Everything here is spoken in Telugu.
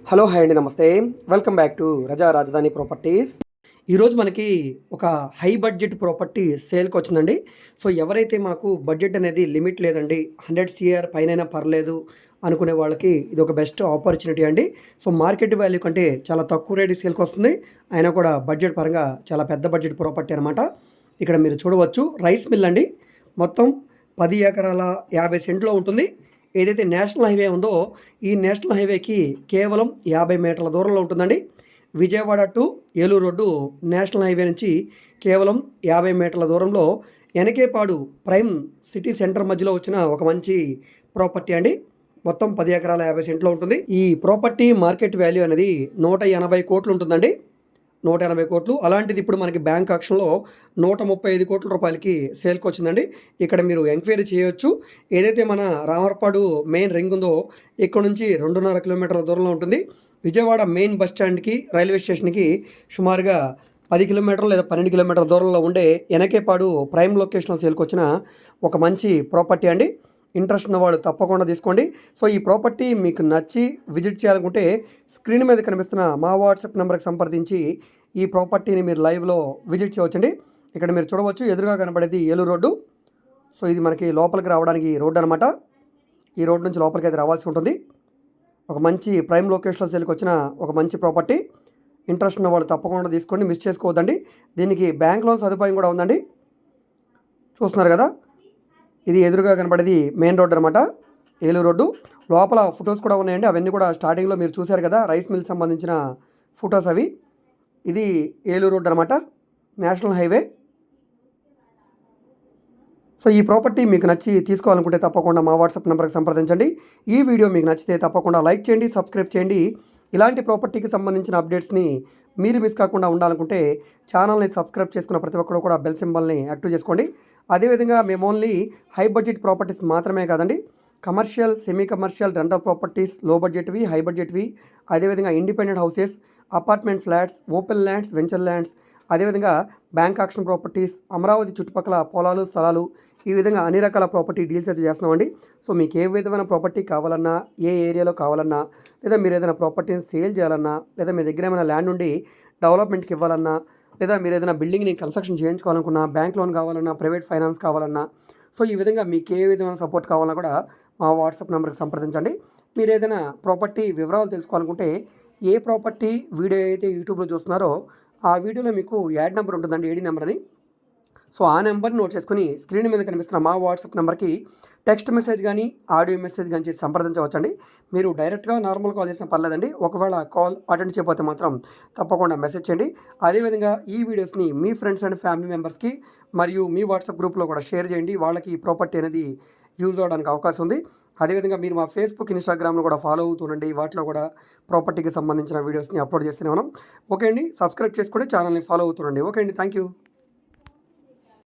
హలో హాయ్ అండి, నమస్తే. వెల్కమ్ బ్యాక్ టు రజా రాజధాని ప్రాపర్టీస్. ఈరోజు మనకి ఒక హై బడ్జెట్ ప్రాపర్టీ సేల్కి వచ్చిందండి. సో ఎవరైతే మాకు బడ్జెట్ అనేది లిమిట్ లేదండి, 100 CR పైనైనా పర్లేదు అనుకునే వాళ్ళకి ఇది ఒక బెస్ట్ ఆపర్చునిటీ అండి. సో మార్కెట్ వాల్యూ కంటే చాలా తక్కువ రేటు సేల్కి వస్తుంది. అయినా కూడా బడ్జెట్ పరంగా చాలా పెద్ద బడ్జెట్ ప్రాపర్టీ అనమాట. ఇక్కడ మీరు చూడవచ్చు, రైస్ మిల్ అండి. మొత్తం 10 ఎకరాల 50 సెంట్లో ఉంటుంది. ఏదైతే నేషనల్ హైవే ఉందో ఈ నేషనల్ హైవేకి కేవలం 50 మీటర్ల దూరంలో ఉంటుందండి. Vijayawada to Eluru road national highway నుంచి కేవలం 50 మీటర్ల దూరంలో ఎనకేపాడు ప్రైమ్ సిటీ సెంటర్ మధ్యలో వచ్చిన ఒక మంచి ప్రాపర్టీ అండి. మొత్తం 10 ఎకరాల 50 సెంట్లో ఉంటుంది. ఈ ప్రాపర్టీ మార్కెట్ వాల్యూ అనేది 180 కోట్లు ఉంటుందండి. 180 కోట్లు. అలాంటిది ఇప్పుడు మనకి బ్యాంక్ ఆక్షన్లో 135 కోట్ల రూపాయలకి సేల్కి వచ్చిందండి. ఇక్కడ మీరు ఎంక్వైరీ చేయొచ్చు. ఏదైతే మన రామర్పాడు మెయిన్ రింగ్ ఉందో ఇక్కడ నుంచి 2.5 కిలోమీటర్ల దూరంలో ఉంటుంది. విజయవాడ మెయిన్ బస్ స్టాండ్కి రైల్వే స్టేషన్కి సుమారుగా 10 కిలోమీటర్లు లేదా 12 కిలోమీటర్ల దూరంలో ఉండే ఎనకేపాడు ప్రైమ్ లొకేషన్లో సేల్కి వచ్చిన ఒక మంచి ప్రాపర్టీ అండి. ఇంట్రెస్ట్ ఉన్న వాళ్ళు తప్పకుండా తీసుకోండి. సో ఈ ప్రాపర్టీ మీకు నచ్చి విజిట్ చేయాలనుకుంటే స్క్రీన్ మీద కనిపిస్తున్న మా వాట్సాప్ నెంబర్కి సంప్రదించి ఈ ప్రాపర్టీని మీరు లైవ్లో విజిట్ చేయవచ్చండి. ఇక్కడ మీరు చూడవచ్చు, ఎదురుగా కనబడేది ఏలూరు రోడ్డు. సో ఇది మనకి లోపలికి రావడానికి రోడ్డు అనమాట. ఈ రోడ్డు నుంచి లోపలికి అయితే రావాల్సి ఉంటుంది. ఒక మంచి ప్రైమ్ లొకేషన్లో సేల్కి వచ్చిన ఒక మంచి ప్రాపర్టీ. ఇంట్రెస్ట్ ఉన్న వాళ్ళు తప్పకుండా తీసుకోండి, మిస్ చేసుకోవద్దండి. దీనికి బ్యాంక్ లోన్ సదుపాయం కూడా ఉందండి. చూస్తున్నారు కదా, ఇది ఎదురుగా కనబడేది మెయిన్ రోడ్డు అనమాట, ఏలూరు రోడ్డు. లోపల ఫొటోస్ కూడా ఉన్నాయండి. అవన్నీ కూడా స్టార్టింగ్లో మీరు చూశారు కదా, రైస్ మిల్ సంబంధించిన ఫొటోస్ అవి. ఇది ఏలూరు రోడ్డు అనమాట, నేషనల్ హైవే. సో ఈ ప్రాపర్టీ మీకు నచ్చి తీసుకోవాలనుకుంటే తప్పకుండా మా వాట్సాప్ నెంబర్కి సంప్రదించండి. ఈ వీడియో మీకు నచ్చితే తప్పకుండా లైక్ చేయండి, సబ్స్క్రైబ్ చేయండి. ఇలాంటి ప్రాపర్టీకి సంబంధించిన అప్డేట్స్ని మీరు మిస్ కాకుండా ఉండాలనుకుంటే ఛానల్ని సబ్స్క్రైబ్ చేసుకున్న ప్రతి ఒక్కరు కూడా బెల్ సింబల్ని యాక్టివ్ చేసుకోండి. అదేవిధంగా మేము ఓన్లీ హై బడ్జెట్ ప్రాపర్టీస్ మాత్రమే కాదండి, commercial, semi commercial, rental properties, లో బడ్జెట్వి, హై బడ్జెట్వి, అదేవిధంగా independent houses, apartment flats, open lands, venture lands, అదేవిధంగా బ్యాంక్ ఆక్షన్ ప్రాపర్టీస్, అమరావతి చుట్టుపక్కల పొలాలు, స్థలాలు, ఈ విధంగా అన్ని రకాల ప్రాపర్టీ డీల్స్ అయితే చేస్తున్నామండి. సో మీకు ఏ విధమైన ప్రాపర్టీ కావాలన్నా, ఏ ఏరియాలో కావాలన్నా, లేదా మీరు ఏదైనా ప్రాపర్టీని సేల్ చేయాలన్నా, లేదా మీ దగ్గర ఏమైనా ల్యాండ్ ఉండి డెవలప్మెంట్కి ఇవ్వాలన్నా, లేదా మీరు ఏదైనా బిల్డింగ్ని కన్స్ట్రక్షన్ చేయించుకోవాలనుకున్నా, బ్యాంక్ లోన్ కావాలన్నా, ప్రైవేట్ ఫైనాన్స్ కావాలన్నా, సో ఈ విధంగా మీకు ఏ విధమైన సపోర్ట్ కావాలన్నా కూడా మా వాట్సాప్ నెంబర్కి సంప్రదించండి. మీరు ఏదైనా ప్రాపర్టీ వివరాలు తెలుసుకోవాలనుకుంటే, ఏ ప్రాపర్టీ వీడియో అయితే యూట్యూబ్లో చూస్తున్నారో ఆ వీడియోలో మీకు యాడ్ నెంబర్ ఉంటుందండి, ఏడీ నెంబర్ అని. సో ఆ నెంబర్ని నోట్ చేసుకుని స్క్రీన్ మీద కనిపిస్తున్న మా వాట్సాప్ నెంబర్కి టెక్స్ట్ మెసేజ్ కానీ, ఆడియో మెసేజ్ కానీ చేసి సంప్రదించవచ్చండి. మీరు డైరెక్ట్గా నార్మల్ కాల్ చేసినా పర్లేదండి. ఒకవేళ కాల్ అటెండ్ చేయకపోతే మాత్రం తప్పకుండా మెసేజ్ చేయండి. అదేవిధంగా ఈ వీడియోస్ని మీ ఫ్రెండ్స్ అండ్ ఫ్యామిలీ మెంబర్స్కి మరియు మీ వాట్సాప్ గ్రూప్లో కూడా షేర్ చేయండి. వాళ్ళకి ఈ ప్రాపర్టీ అనేది యూజ్ అవ్వడానికి అవకాశం ఉంది. అదేవిధంగా మీరు మా ఫేస్బుక్, ఇన్స్టాగ్రామ్లో కూడా ఫాలో అవుతుండండి. వాటిలో కూడా ప్రాపర్టీకి సంబంధించిన వీడియోస్ని అప్లోడ్ చేస్తూనే ఉన్నాం. ఓకే అండి, సబ్స్క్రైబ్ చేసుకొని ఛానల్ని ఫాలో అవుతుండండి. ఓకే అండి, థ్యాంక్ యూ.